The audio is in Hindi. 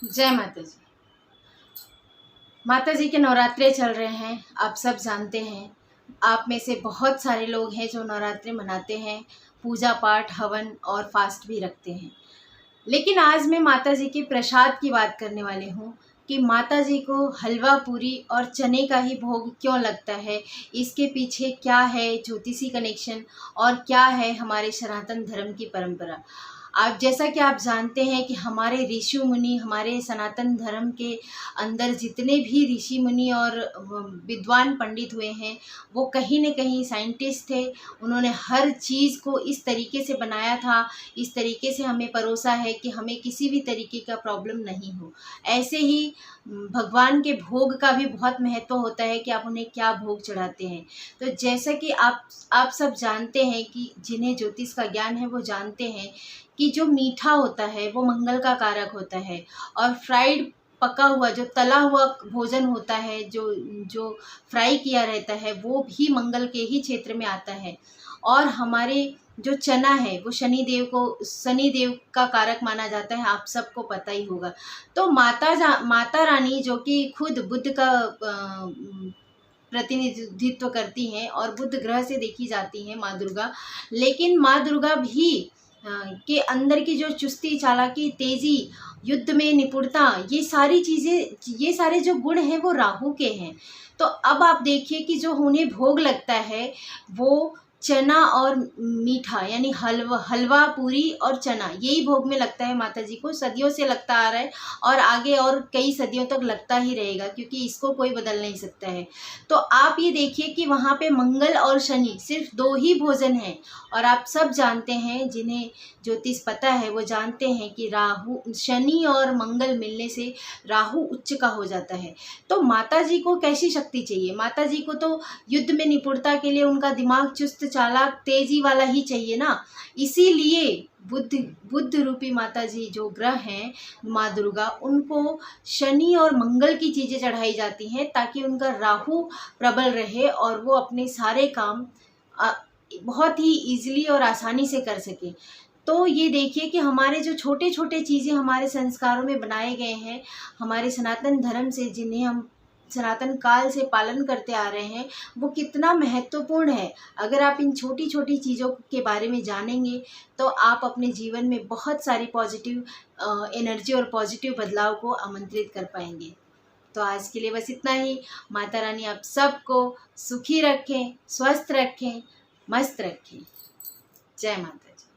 जय माता जी। माता जी के नवरात्रे चल रहे हैं, आप सब जानते हैं। आप में से बहुत सारे लोग हैं जो नवरात्रे मनाते हैं, पूजा पाठ, हवन और फास्ट भी रखते हैं। लेकिन आज मैं माता जी के प्रसाद की बात करने वाली हूँ कि माता जी को हलवा पूरी और चने का ही भोग क्यों लगता है, इसके पीछे क्या है ज्योतिषी कनेक्शन और क्या है हमारे सनातन धर्म की परंपरा। आप जैसा कि आप जानते हैं कि हमारे ऋषि मुनि, हमारे सनातन धर्म के अंदर जितने भी ऋषि मुनि और विद्वान पंडित हुए हैं, वो कहीं न कहीं साइंटिस्ट थे। उन्होंने हर चीज़ को इस तरीके से बनाया था, इस तरीके से हमें परोसा है कि हमें किसी भी तरीके का प्रॉब्लम नहीं हो। ऐसे ही भगवान के भोग का भी बहुत महत्व होता है कि आप उन्हें क्या भोग चढ़ाते हैं। तो जैसा कि आप सब जानते हैं कि जिन्हें ज्योतिष का ज्ञान है वो जानते हैं कि जो मीठा होता है वो मंगल का कारक होता है, और फ्राइड पका हुआ जो तला हुआ भोजन होता है, जो जो फ्राई किया रहता है, वो भी मंगल के ही क्षेत्र में आता है। और हमारे जो चना है वो शनि देव का कारक माना जाता है, आप सबको पता ही होगा। तो माता रानी जो कि खुद बुद्ध का प्रतिनिधित्व करती हैं और बुध ग्रह से देखी जाती हैं माँ दुर्गा। लेकिन माँ दुर्गा भी के अंदर की जो चुस्ती, चालाकी, तेज़ी, युद्ध में निपुणता, ये सारे जो गुण हैं वो राहु के हैं। तो अब आप देखिए कि जो उन्हें भोग लगता है वो चना और मीठा, यानी हलवा पूरी और चना, यही भोग में लगता है माता जी को। सदियों से लगता आ रहा है और आगे और कई सदियों तक लगता ही रहेगा, क्योंकि इसको कोई बदल नहीं सकता है। तो आप ये देखिए कि वहाँ पे मंगल और शनि सिर्फ दो ही भोजन हैं। और आप सब जानते हैं, जिन्हें ज्योतिष पता है वो जानते हैं कि शनि और मंगल मिलने से राहु उच्च का हो जाता है। तो माता जी को कैसी शक्ति चाहिए? माता जी को तो युद्ध में निपुणता के लिए उनका दिमाग चुस्त, चालाक, तेजी वाला ही चाहिए ना। इसीलिए बुद्ध रूपी माता जी जो ग्रह हैं, माँ दुर्गा, उनको शनि और मंगल की चीज़ें चढ़ाई जाती हैं ताकि उनका राहु प्रबल रहे और वो अपने सारे काम बहुत ही ईज़िली और आसानी से कर सके। तो ये देखिए कि हमारे जो छोटे छोटे चीज़ें हमारे संस्कारों में बनाए गए हैं, हमारे सनातन धर्म से, जिन्हें हम सनातन काल से पालन करते आ रहे हैं, वो कितना महत्वपूर्ण है। अगर आप इन छोटी छोटी चीज़ों के बारे में जानेंगे तो आप अपने जीवन में बहुत सारी पॉजिटिव एनर्जी और पॉजिटिव बदलाव को आमंत्रित कर पाएंगे। तो आज के लिए बस इतना ही। माता रानी आप सबको सुखी रखें, स्वस्थ रखें, मस्त रखें। जय माता जी।